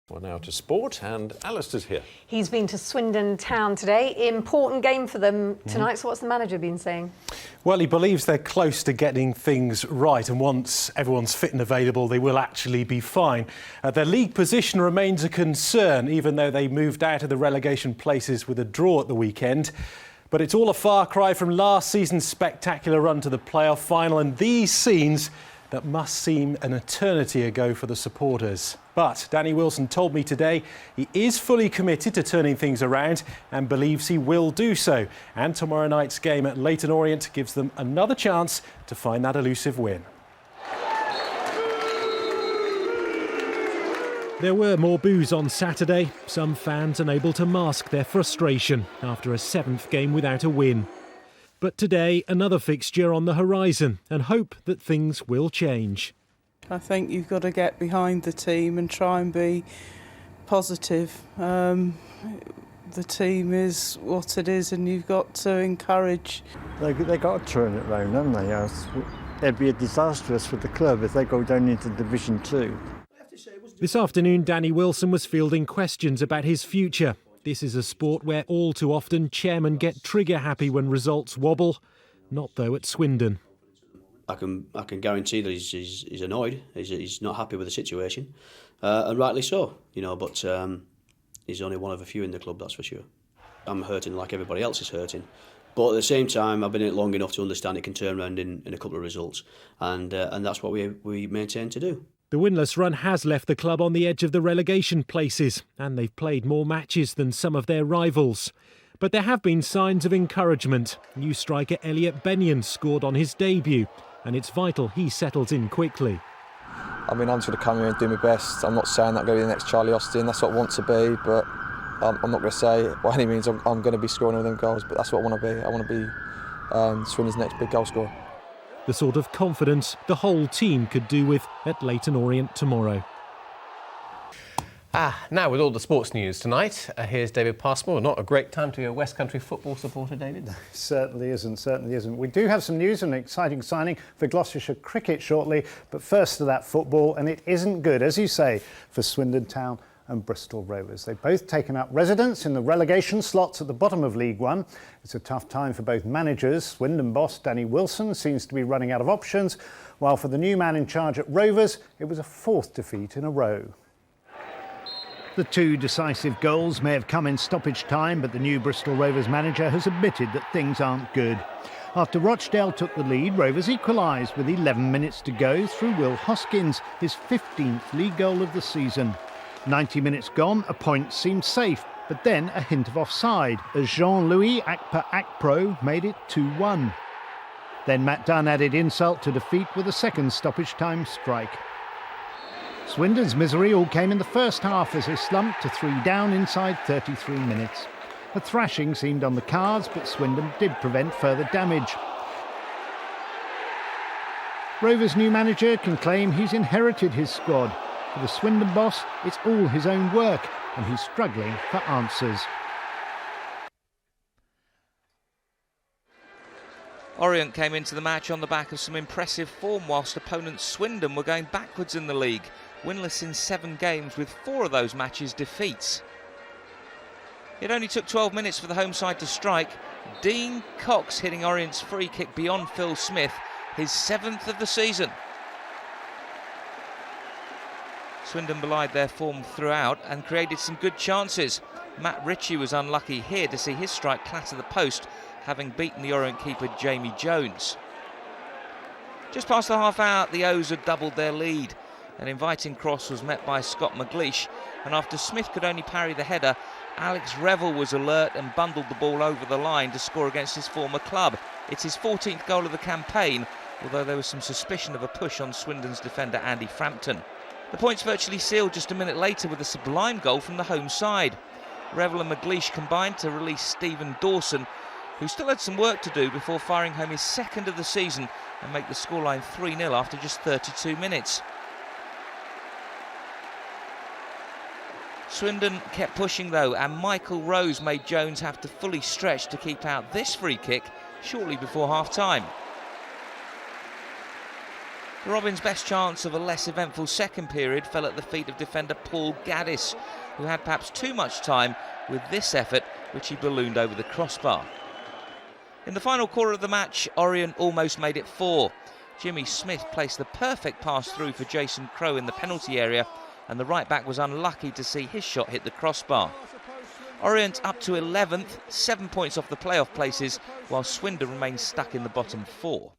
Well, now to sport, and Alistair's here. He's been to Swindon town today. Important game for them tonight. So what's the manager been saying? Well, he believes they're close to getting things right, and once everyone's fit and available, they will actually be fine. Their league position remains a concern, even though they moved out of the relegation places with a draw at the weekend. But it's all a far cry from last season's spectacular run to the playoff final, and these scenes that must seem an eternity ago for the supporters. But Danny Wilson told me today he is fully committed to turning things around and believes he will do so. And tomorrow night's game at Leyton Orient gives them another chance to find that elusive win. There were more boos on Saturday, some fans unable to mask their frustration after a seventh game without a win. But today, another fixture on the horizon, and hope that things will change. I think you've got to get behind the team and try and be positive. The team is what it is, and you've got to encourage. They got to turn it round, haven't they? It'd be disastrous for the club if they go down into Division 2. This afternoon, Danny Wilson was fielding questions about his future. This is a sport where all too often chairmen get trigger happy when results wobble. Not though at Swindon. I can guarantee that he's annoyed. He's not happy with the situation, and rightly so. But he's only one of a few in the club, that's for sure. I'm hurting like everybody else is hurting, but at the same time, I've been in it long enough to understand it can turn around in a couple of results, and that's what we maintain to do. The winless run has left the club on the edge of the relegation places, and they've played more matches than some of their rivals. But there have been signs of encouragement. New striker Elliot Benyon scored on his debut, and it's vital he settles in quickly. I'm just going to come here and do my best. I'm not saying that I'm going to be the next Charlie Austin. That's what I want to be, but I'm not going to say by any means I'm going to be scoring all them goals, but that's what I want to be. I want to be Swindon's next big goal scorer. The sort of confidence the whole team could do with at Leyton Orient tomorrow. Now with all the sports news tonight, here's David Passmore. Not a great time to be a West Country football supporter, David? Certainly isn't. We do have some news and an exciting signing for Gloucestershire cricket shortly, but first to that football, and it isn't good, as you say, for Swindon Town and Bristol Rovers. They've both taken up residence in the relegation slots at the bottom of League One. It's a tough time for both managers. Swindon boss Danny Wilson seems to be running out of options, while for the new man in charge at Rovers, it was a fourth defeat in a row. The two decisive goals may have come in stoppage time, but the new Bristol Rovers manager has admitted that things aren't good. After Rochdale took the lead, Rovers equalised with 11 minutes to go through Will Hoskins, his 15th league goal of the season. 90 minutes gone, a point seemed safe, but then a hint of offside as Jean-Louis Akpa-Akpro made it 2-1. Then Matt Dunn added insult to defeat with a second stoppage time strike. Swindon's misery all came in the first half as they slumped to 3 down inside 33 minutes. A thrashing seemed on the cards, but Swindon did prevent further damage. Rovers' new manager can claim he's inherited his squad. For the Swindon boss, it's all his own work, and he's struggling for answers. Orient came into the match on the back of some impressive form, whilst opponents Swindon were going backwards in the league, winless in 7 games, with 4 of those matches defeats. It only took 12 minutes for the home side to strike. Dean Cox hitting Orient's free kick beyond Phil Smith, his 7th of the season. Swindon belied their form throughout and created some good chances. Matt Ritchie was unlucky here to see his strike clatter the post, having beaten the Orient keeper Jamie Jones. Just past the half hour, the O's had doubled their lead. An inviting cross was met by Scott McLeish, and after Smith could only parry the header, Alex Revell was alert and bundled the ball over the line to score against his former club. It's his 14th goal of the campaign, although there was some suspicion of a push on Swindon's defender Andy Frampton. The points virtually sealed just a minute later with a sublime goal from the home side. Revell and McLeish combined to release Stephen Dawson, who still had some work to do before firing home his 2nd of the season and make the scoreline 3-0 after just 32 minutes. Swindon kept pushing though, and Michael Rose made Jones have to fully stretch to keep out this free kick shortly before half-time. Robin's best chance of a less eventful second period fell at the feet of defender Paul Gaddis, who had perhaps too much time with this effort, which he ballooned over the crossbar. In the final quarter of the match, Orient almost made it 4. Jimmy Smith placed the perfect pass through for Jason Crowe in the penalty area, and the right-back was unlucky to see his shot hit the crossbar. Orient up to 11th, 7 points off the playoff places, while Swindon remains stuck in the bottom 4.